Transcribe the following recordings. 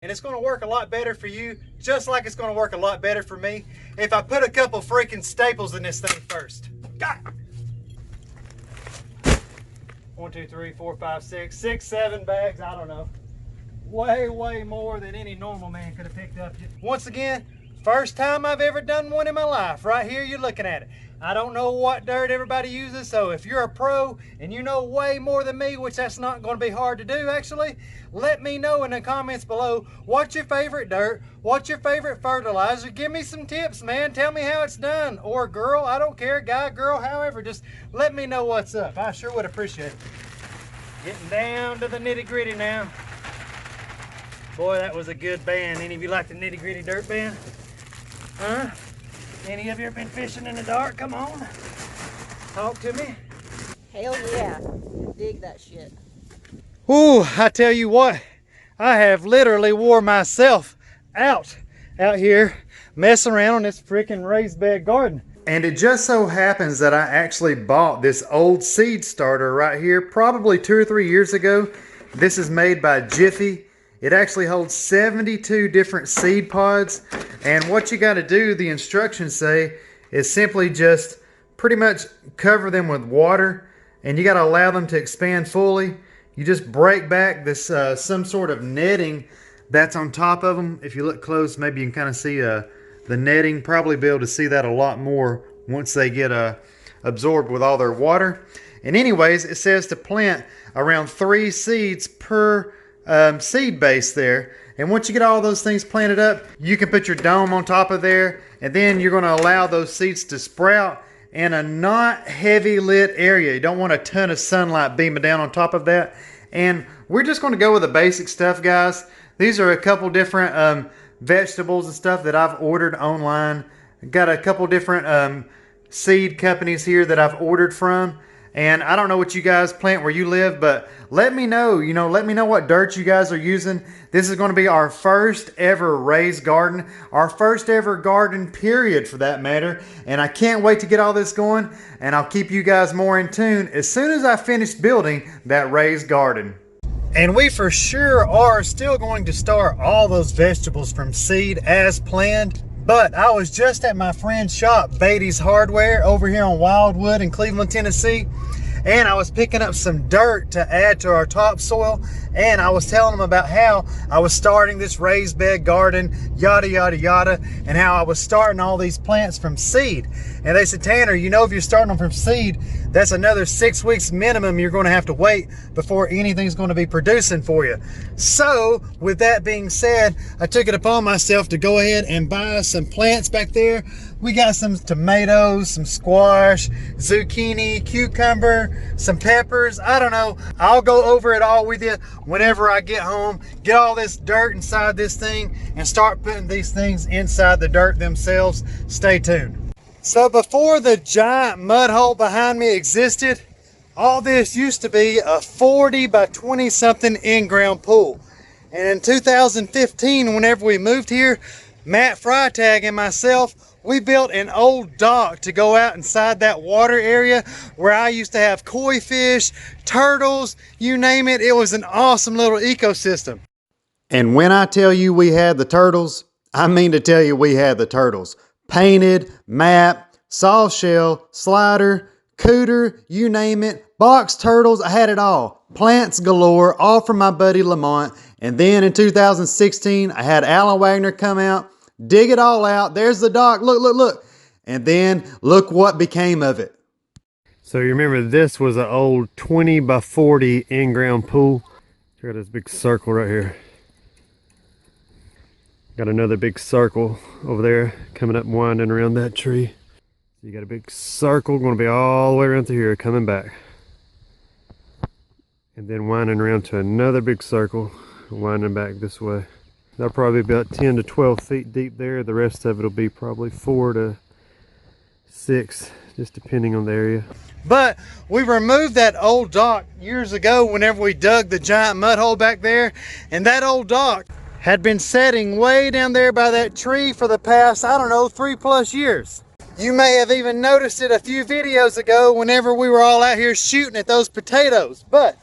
and it's going to work a lot better for you, just like it's going to work a lot better for me if I put a couple freaking staples in this thing first. God. 1, 2, 3, 4, 5, 6, 6, 7 bags, I don't know. Way more than any normal man could have picked up. Once again, first time I've ever done one in my life. Right here, you're looking at it. I don't know what dirt everybody uses, so if you're a pro and you know way more than me, which that's not going to be hard to do actually, let me know in the comments below what's your favorite dirt, what's your favorite fertilizer. Give me some tips, man. Tell me how it's done. Or girl, I don't care, guy, girl, however, just let me know what's up. I sure would appreciate it. Getting down to the nitty gritty now. Boy, that was a good band. Any of you like the nitty gritty dirt band? Huh? Any of you ever been fishing in the dark? Come on. Talk to me. Hell yeah. Dig that shit. Ooh, I tell you what, I have literally wore myself out here messing around on this freaking raised bed garden. And it just so happens that I actually bought this old seed starter right here probably 2 or 3 years ago. This is made by Jiffy. It actually holds 72 different seed pods. And what you got to do, the instructions say, is simply just pretty much cover them with water. And you got to allow them to expand fully. You just break back this some sort of netting that's on top of them. If you look close, maybe you can kind of see the netting. Probably be able to see that a lot more once they get absorbed with all their water. And anyways, it says to plant around 3 seeds per seed base there. And once you get all those things planted up, you can put your dome on top of there, and then you're going to allow those seeds to sprout in a not heavy lit area. You don't want a ton of sunlight beaming down on top of that. And we're just going to go with the basic stuff, guys. These are a couple different vegetables and stuff that I've ordered online. Got a couple different seed companies here that I've ordered from. And I don't know what you guys plant where you live, but let me know, let me know what dirt you guys are using. This is going to be our first ever raised garden, our first ever garden period for that matter. And I can't wait to get all this going, and I'll keep you guys more in tune as soon as I finish building that raised garden. And we for sure are still going to start all those vegetables from seed as planned. But I was just at my friend's shop, Beatty's Hardware, over here on Wildwood in Cleveland, Tennessee. And I was picking up some dirt to add to our topsoil. And I was telling them about how I was starting this raised bed garden, yada, yada, yada. And how I was starting all these plants from seed. And they said, Tanner, if you're starting them from seed, that's another 6 weeks minimum you're going to have to wait before anything's going to be producing for you. So, with that being said, I took it upon myself to go ahead and buy some plants back there. We got some tomatoes, some squash, zucchini, cucumber, some peppers. I don't know. I'll go over it all with you whenever I get home. Get all this dirt inside this thing and start putting these things inside the dirt themselves. Stay tuned. So before the giant mud hole behind me existed, all this used to be a 40 by 20 something in-ground pool. And in 2015, whenever we moved here, Matt Freitag and myself, we built an old dock to go out inside that water area where I used to have koi fish, turtles, you name it. It was an awesome little ecosystem. And when I tell you we had the turtles, I mean to tell you we had the turtles. Painted, map, soft shell, slider, cooter, you name it. Box turtles, I had it all. Plants galore, all from my buddy Lamont. And then in 2016, I had Alan Wagner come out, dig it all out. There's the dock. Look, look, look. And then look what became of it. So you remember this was an old 20 by 40 in-ground pool. Check out this big circle right here. Got another big circle over there coming up and winding around that tree. So you got a big circle going to be all the way around through here coming back. And then winding around to another big circle, winding back this way. That'll probably be about 10 to 12 feet deep there. The rest of it will be probably 4 to 6, just depending on the area. But we removed that old dock years ago whenever we dug the giant mud hole back there. And that old dock had been setting way down there by that tree for the past, I don't know, 3+ years. You may have even noticed it a few videos ago whenever we were all out here shooting at those potatoes. But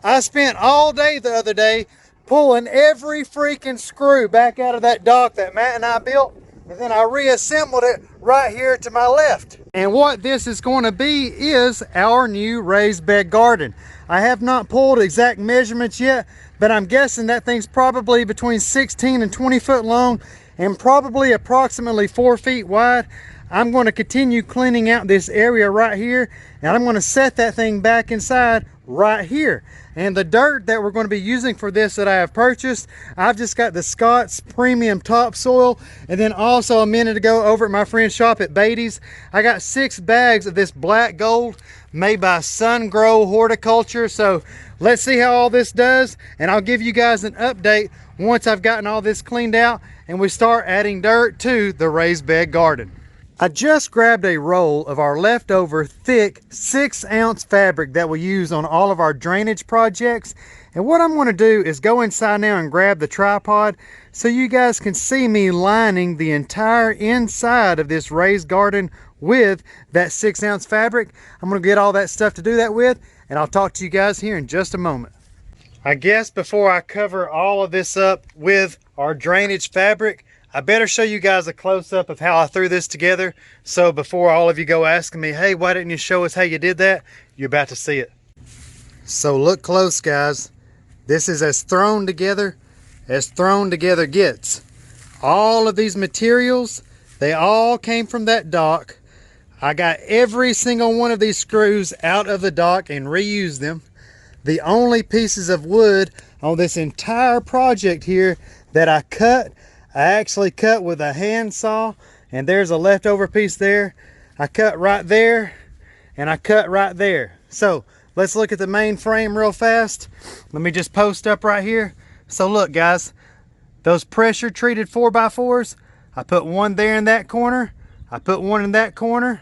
I spent all day the other day pulling every freaking screw back out of that dock that Matt and I built, and then I reassembled it right here to my left. And what this is going to be is our new raised bed garden. I have not pulled exact measurements yet, but I'm guessing that thing's probably between 16 and 20 foot long and probably approximately 4 feet wide. I'm going to continue cleaning out this area right here, and I'm going to set that thing back inside right here. And the dirt that we're going to be using for this that I have purchased, I've just got the Scott's premium topsoil, and then also a minute ago over at my friend's shop at Beatty's, I got 6 bags of this black gold made by Sun Grow Horticulture. So let's see how all this does, and I'll give you guys an update once I've gotten all this cleaned out and we start adding dirt to the raised bed garden. I just grabbed a roll of our leftover thick 6-ounce fabric that we use on all of our drainage projects. And what I'm going to do is go inside now and grab the tripod so you guys can see me lining the entire inside of this raised garden with that 6-ounce fabric. I'm going to get all that stuff to do that with, and I'll talk to you guys here in just a moment. I guess before I cover all of this up with our drainage fabric, I better show you guys a close-up of how I threw this together. So before all of you go asking me, hey, why didn't you show us how you did that? You're about to see it. So look close, guys. This is as thrown together gets. All of these materials, they all came from that dock. I got every single one of these screws out of the dock and reused them. The only pieces of wood on this entire project here that I actually cut with a hand saw, and there's a leftover piece there. I cut right there, and I cut right there. So let's look at the main frame real fast. Let me just post up right here. So look, guys, those pressure treated 4x4s, I put one there in that corner, I put one in that corner,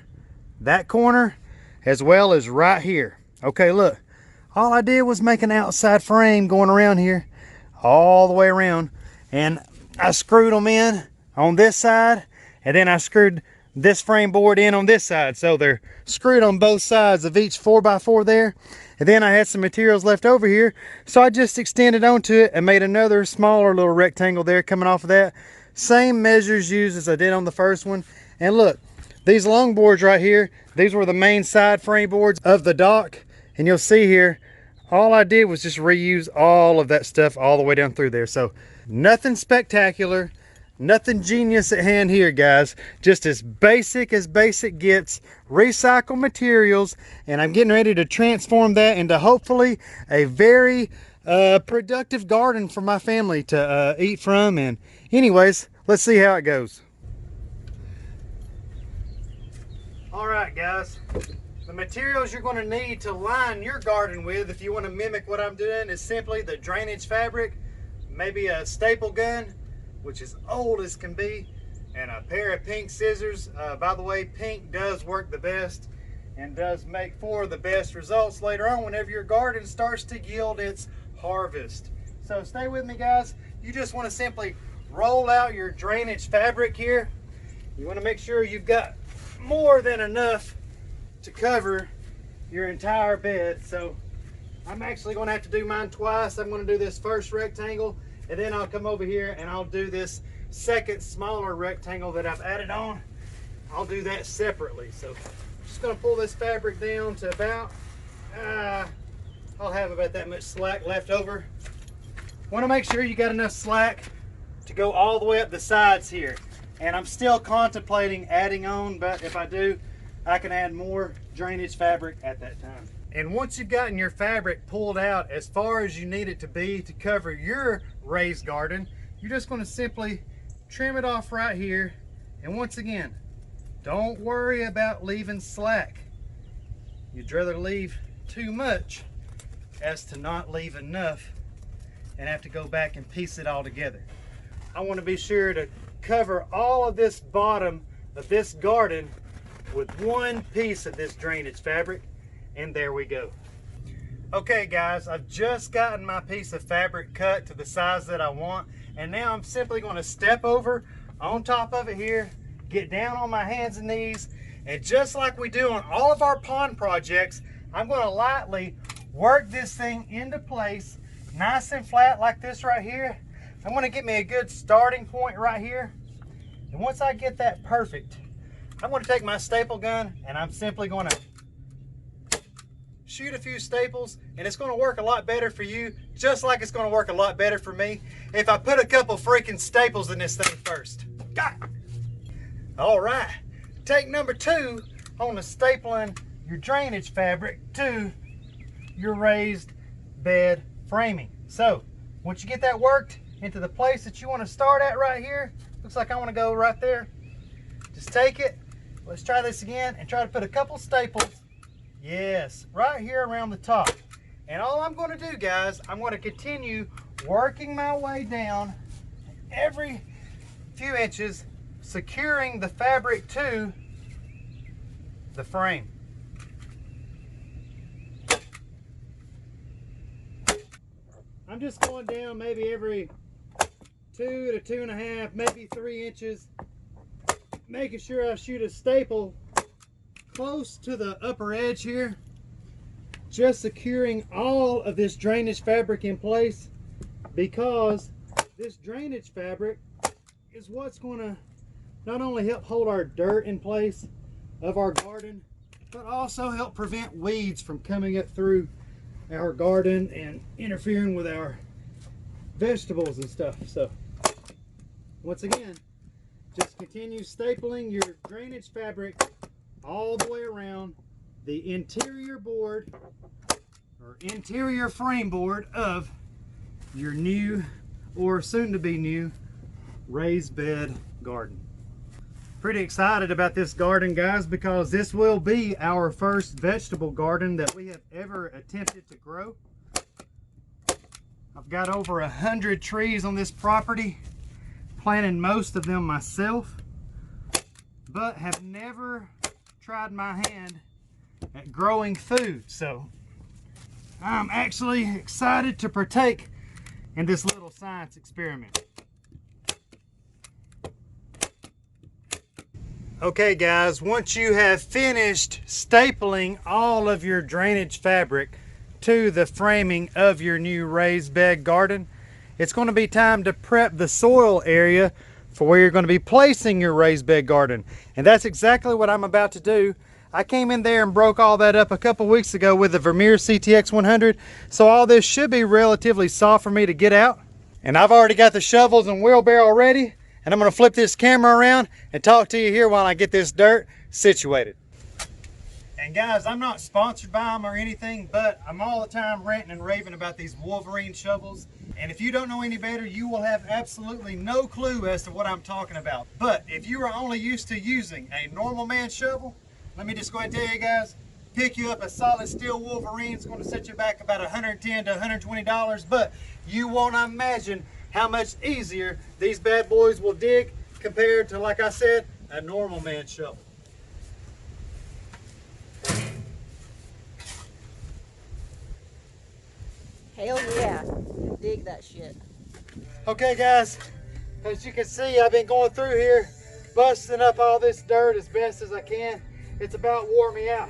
as well as right here. Okay, look, all I did was make an outside frame going around here all the way around, and I screwed them in on this side, and then I screwed this frame board in on this side. So they're screwed on both sides of each 4x4 there. And then I had some materials left over here, so I just extended onto it and made another smaller little rectangle there coming off of that. Same measures used as I did on the first one. And look, these long boards right here, these were the main side frame boards of the dock. And you'll see here, all I did was just reuse all of that stuff all the way down through there. So nothing spectacular, nothing genius at hand here, guys. Just as basic gets. Recycle materials, and I'm getting ready to transform that into hopefully a very productive garden for my family to eat from. And anyways, let's see how it goes. All right, guys. The materials you're going to need to line your garden with, if you want to mimic what I'm doing, is simply the drainage fabric, maybe a staple gun, which is old as can be, and a pair of pink scissors. By the way, pink does work the best and does make for the best results later on whenever your garden starts to yield its harvest. So stay with me, guys. You just want to simply roll out your drainage fabric here. You want to make sure you've got more than enough to cover your entire bed. So I'm actually going to have to do mine twice. I'm going to do this first rectangle, and then I'll come over here and I'll do this second smaller rectangle that I've added on. I'll do that separately. So I'm just going to pull this fabric down to about I'll have about that much slack left over. Want to make sure you got enough slack to go all the way up the sides here. And I'm still contemplating adding on, but if I do, I can add more drainage fabric at that time. And once you've gotten your fabric pulled out as far as you need it to be to cover your raised garden, you're just going to simply trim it off right here. And once again, don't worry about leaving slack. You'd rather leave too much as to not leave enough and have to go back and piece it all together. I want to be sure to cover all of this bottom of this garden with one piece of this drainage fabric, and there we go. Okay guys, I've just gotten my piece of fabric cut to the size that I want, and now I'm simply going to step over on top of it here, get down on my hands and knees, and just like we do on all of our pond projects, I'm going to lightly work this thing into place nice and flat like this right here. I'm going to get me a good starting point right here. And once I get that perfect, I'm going to take my staple gun and I'm simply going to shoot a few staples, and it's going to work a lot better for you, just like it's going to work a lot better for me if I put a couple freaking staples in this thing first. All right, take number 2 on the stapling your drainage fabric to your raised bed framing. So once you get that worked into the place that you want to start at right here, looks like I want to go right there. Just take it. Let's try this again and try to put a couple staples. Yes, right here around the top. And all I'm going to do, guys, I'm going to continue working my way down every few inches, securing the fabric to the frame. I'm just going down maybe every 2 to 2.5, maybe 3 inches, making sure I shoot a staple close to the upper edge here, just securing all of this drainage fabric in place, because this drainage fabric is what's going to not only help hold our dirt in place of our garden, but also help prevent weeds from coming up through our garden and interfering with our vegetables and stuff. So once again, just continue stapling your drainage fabric all the way around the interior board or interior frame board of your new or soon to be new raised bed garden. Pretty excited about this garden, guys, because this will be our first vegetable garden that we have ever attempted to grow. I've got over 100 trees on this property, planted most of them myself, but have never tried my hand at growing food. So I'm actually excited to partake in this little science experiment. Okay guys, once you have finished stapling all of your drainage fabric to the framing of your new raised bed garden, it's going to be time to prep the soil area for where you're going to be placing your raised bed garden. And that's exactly what I'm about to do. I came in there and broke all that up a couple weeks ago with the Vermeer CTX 100, so all this should be relatively soft for me to get out. And I've already got the shovels and wheelbarrow ready, and I'm going to flip this camera around and talk to you here while I get this dirt situated. And guys, I'm not sponsored by them or anything, but I'm all the time ranting and raving about these Wolverine shovels. And if you don't know any better, you will have absolutely no clue as to what I'm talking about. But if you are only used to using a normal man shovel, let me just go ahead and tell you guys, pick you up a solid steel Wolverine. It's going to set you back about $110 to $120, but you won't imagine how much easier these bad boys will dig compared to, like I said, a normal man shovel. Hell yeah. Dig that shit. Okay guys, as you can see, I've been going through here, busting up all this dirt as best as I can. It's about wore me out.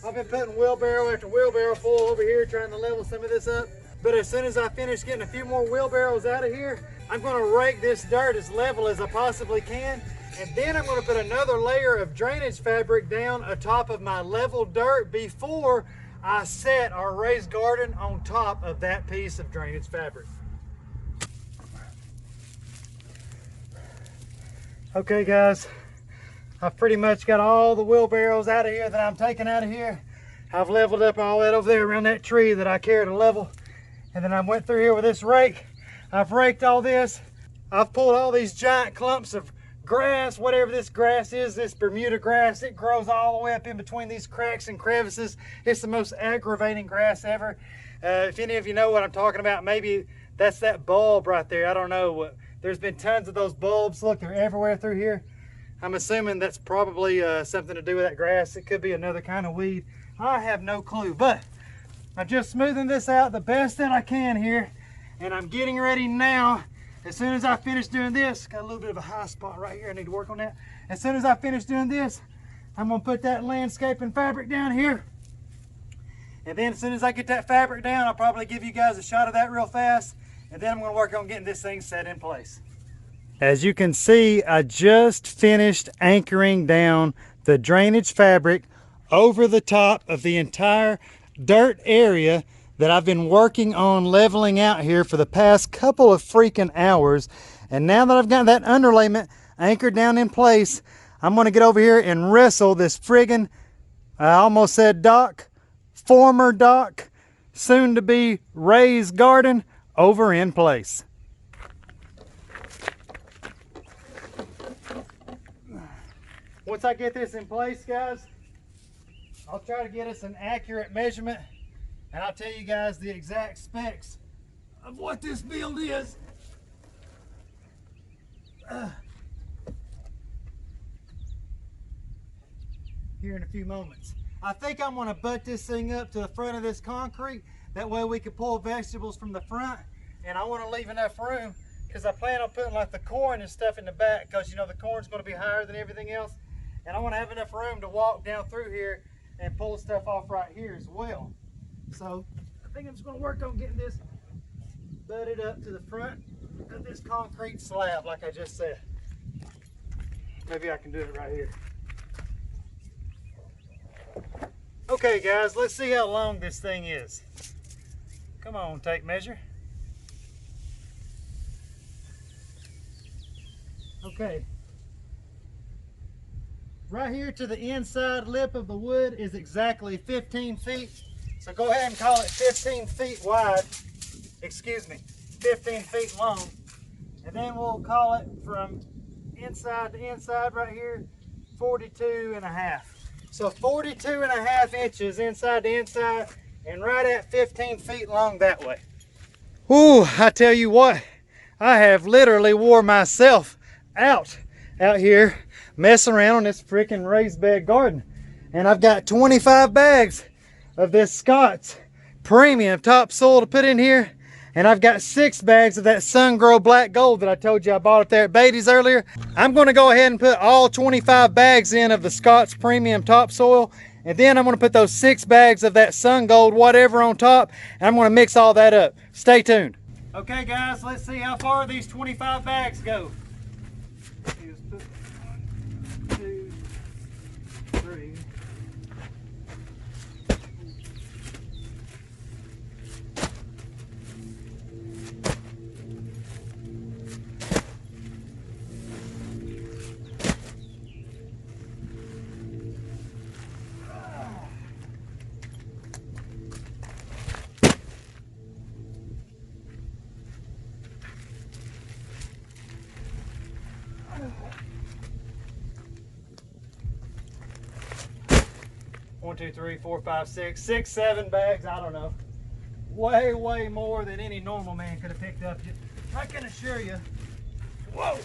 I've been putting wheelbarrow after wheelbarrow full over here trying to level some of this up. But as soon as I finish getting a few more wheelbarrows out of here, I'm going to rake this dirt as level as I possibly can. And then I'm going to put another layer of drainage fabric down atop of my level dirt before I set our raised garden on top of that piece of drainage fabric. Okay guys, I've pretty much got all the wheelbarrows out of here that I'm taking out of here. I've leveled up all that over there around that tree that I carried to level. And then I went through here with this rake. I've raked all this. I've pulled all these giant clumps of grass, whatever this grass is, this Bermuda grass. It grows all the way up in between these cracks and crevices. It's the most aggravating grass ever. If any of you know what I'm talking about, maybe that's that bulb right there. I don't know. There's been tons of those bulbs. Look, they're everywhere through here. I'm assuming that's probably something to do with that grass. It could be another kind of weed. I have no clue, but I'm just smoothing this out the best that I can here. And I'm getting ready now. As soon as I finish doing this, got a little bit of a high spot right here. I need to work on that. As soon as I finish doing this, I'm gonna put that landscaping fabric down here. And then as soon as I get that fabric down, I'll probably give you guys a shot of that real fast. And then I'm gonna work on getting this thing set in place. As you can see, I just finished anchoring down the drainage fabric over the top of the entire dirt area that I've been working on leveling out here for the past couple of freaking hours. And now that I've got that underlayment anchored down in place, I'm gonna get over here and wrestle this friggin', I almost said dock, former dock, soon to be raised garden over in place. Once I get this in place, guys, I'll try to get us an accurate measurement, and I'll tell you guys the exact specs of what this build is. Here in a few moments. I think I'm going to butt this thing up to the front of this concrete. That way we can pull vegetables from the front, and I want to leave enough room because I plan on putting like the corn and stuff in the back, because you know the corn's going to be higher than everything else, and I want to have enough room to walk down through here and pull stuff off right here as well. So I think I'm just going to work on getting this butted up to the front of this concrete slab like I just said. Maybe I can do it right here. Okay guys, let's see how long this thing is. Come on, tape measure. Okay. Right here to the inside lip of the wood is exactly 15 feet. So go ahead and call it 15 feet wide. Excuse me, 15 feet long. And then we'll call it from inside to inside right here, 42 and a half. So 42 and a half inches inside to inside, and right at 15 feet long that way. Ooh, I tell you what, I have literally wore myself out here messing around on this freaking raised bed garden. And I've got 25 bags of this Scott's premium topsoil to put in here. And I've got 6 bags of that Sun-Gro Black Gold that I told you I bought up there at Beatty's earlier. I'm going to go ahead and put all 25 bags in of the Scott's Premium Topsoil. And then I'm going to put those 6 bags of that Sun Gold whatever on top. And I'm going to mix all that up. Stay tuned. Okay guys, let's see how far these 25 bags go. Let's put 1, 2, 3. 1, 2, 3, 4, 5, 6, 6, 7 bags, I don't know. Way more than any normal man could have picked up. I can assure you. Whoa!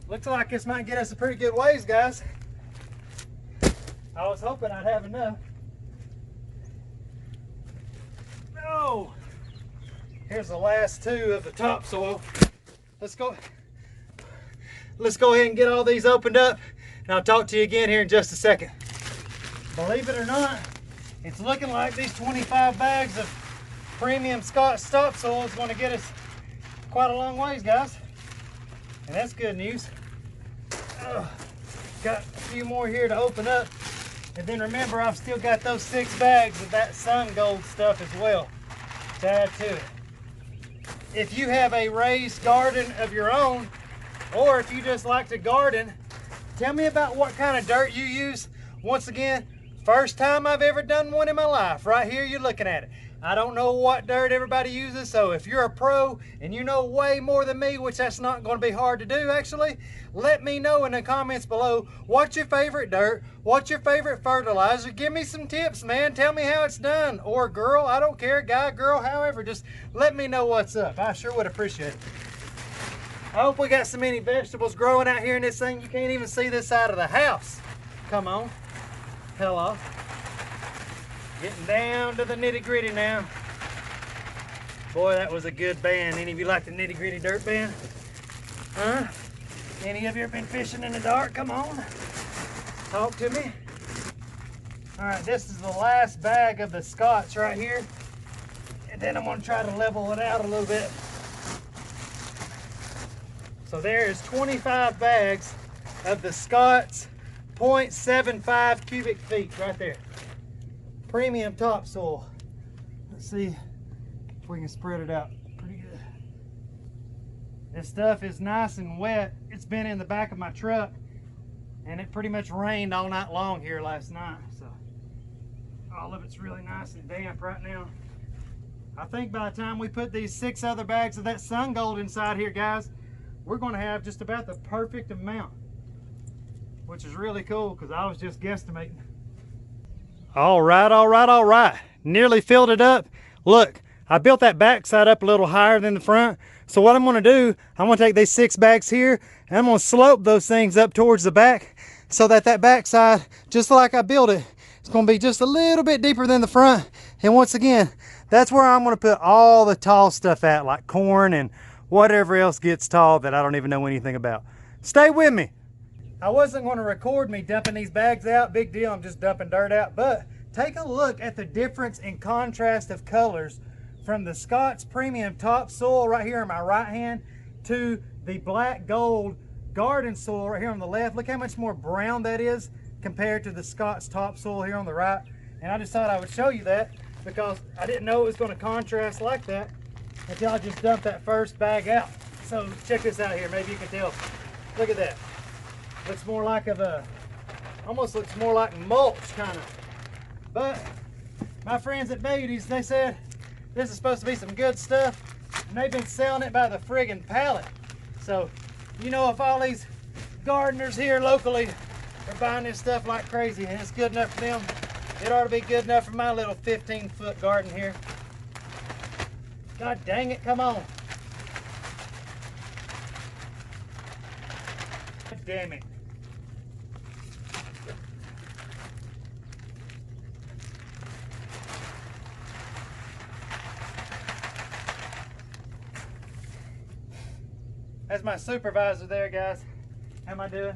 Looks like this might get us a pretty good ways, guys. I was hoping I'd have enough. No! Here's the last 2 of the topsoil. Let's go ahead and get all these opened up, and I'll talk to you again here in just a second. Believe it or not, it's looking like these 25 bags of premium Scott's topsoil is going to get us quite a long ways, guys. And that's good news. Got a few more here to open up. And then remember, I've still got those 6 bags of that Sun Gold stuff as well to add to it. If you have a raised garden of your own, or if you just like to garden, tell me about what kind of dirt you use. Once again, first time I've ever done one in my life. Right here, you're looking at it. I don't know what dirt everybody uses, so if you're a pro and you know way more than me, which that's not going to be hard to do actually, let me know in the comments below what's your favorite dirt, what's your favorite fertilizer. Give me some tips, man. Tell me how it's done. Or girl, I don't care, guy, girl, however, just let me know what's up. I sure would appreciate it. I hope we got so many vegetables growing out here in this thing you can't even see this side of the house. Come on. Hello. Getting down to the nitty gritty now. Boy, that was a good band. Any of you like the nitty gritty dirt band? Huh? Any of you ever been fishing in the dark? Come on. Talk to me. All right, this is the last bag of the Scots right here. And then I'm gonna try to level it out a little bit. So there's 25 bags of the Scots 0.75 cubic feet right there. Premium topsoil. Let's see if we can spread it out pretty good. This stuff is nice and wet. It's been in the back of my truck and it pretty much rained all night long here last night. So all of it's really nice and damp right now. I think by the time we put these 6 other bags of that sun gold inside here, guys, we're going to have just about the perfect amount, which is really cool because I was just guesstimating. All right. Nearly filled it up. Look, I built that back side up a little higher than the front. So what I'm going to do, I'm going to take these 6 bags here and I'm going to slope those things up towards the back so that that back side, just like I built it, it's going to be just a little bit deeper than the front. And once again, that's where I'm going to put all the tall stuff at, like corn and whatever else gets tall that I don't even know anything about. Stay with me. I wasn't going to record me dumping these bags out. Big deal, I'm just dumping dirt out. But take a look at the difference in contrast of colors from the Scots Premium topsoil right here in my right hand to the black gold garden soil right here on the left. Look how much more brown that is compared to the Scots topsoil here on the right. And I just thought I would show you that because I didn't know it was going to contrast like that until I just dumped that first bag out. So check this out here, maybe you can tell. Look at that. Looks more like almost looks more like mulch kind of. But my friends at Beauties, they said this is supposed to be some good stuff and they've been selling it by the friggin' pallet. So, you know, if all these gardeners here locally are buying this stuff like crazy and it's good enough for them, it ought to be good enough for my little 15-foot garden here. God dang it, come on. God damn it. That's my supervisor there, guys. How am I doing?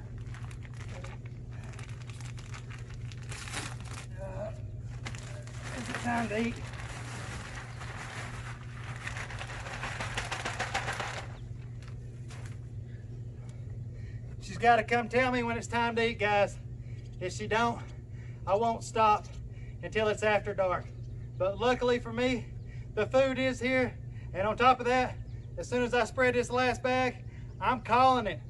Is it time to eat? She's got to come tell me when it's time to eat, guys. If she don't, I won't stop until it's after dark. But luckily for me, the food is here. And on top of that, as soon as I spread this last bag, I'm calling it.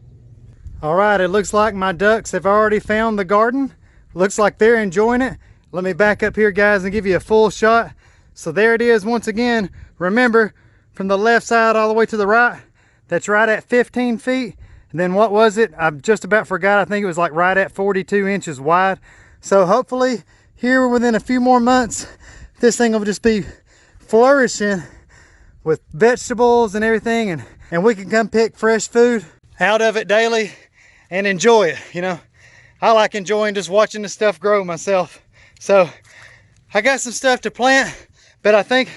All right, it looks like my ducks have already found the garden. Looks like they're enjoying it. Let me back up here, guys, and give you a full shot. So there it is once again. Remember, from the left side all the way to the right, that's right at 15 feet. And then what was it? I just about forgot. I think it was like right at 42 inches wide. So hopefully here within a few more months, this thing will just be flourishing with vegetables and everything, and we can come pick fresh food out of it daily and enjoy it. You know, I like enjoying just watching the stuff grow myself. So I got some stuff to plant, but I think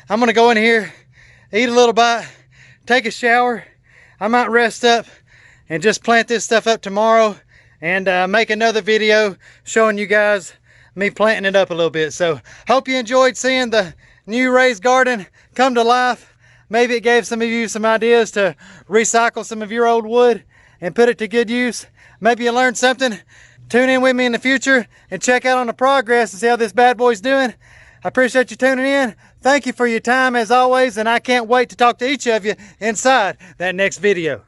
I'm gonna go in here, eat a little bite, take a shower. I might rest up and just plant this stuff up tomorrow and make another video showing you guys me planting it up a little bit. So hope you enjoyed seeing the new raised garden come to life. Maybe it gave some of you some ideas to recycle some of your old wood and put it to good use. Maybe you learned something. Tune in with me in the future and check out on the progress and see how this bad boy's doing. I appreciate you tuning in. Thank you for your time as always, and I can't wait to talk to each of you inside that next video.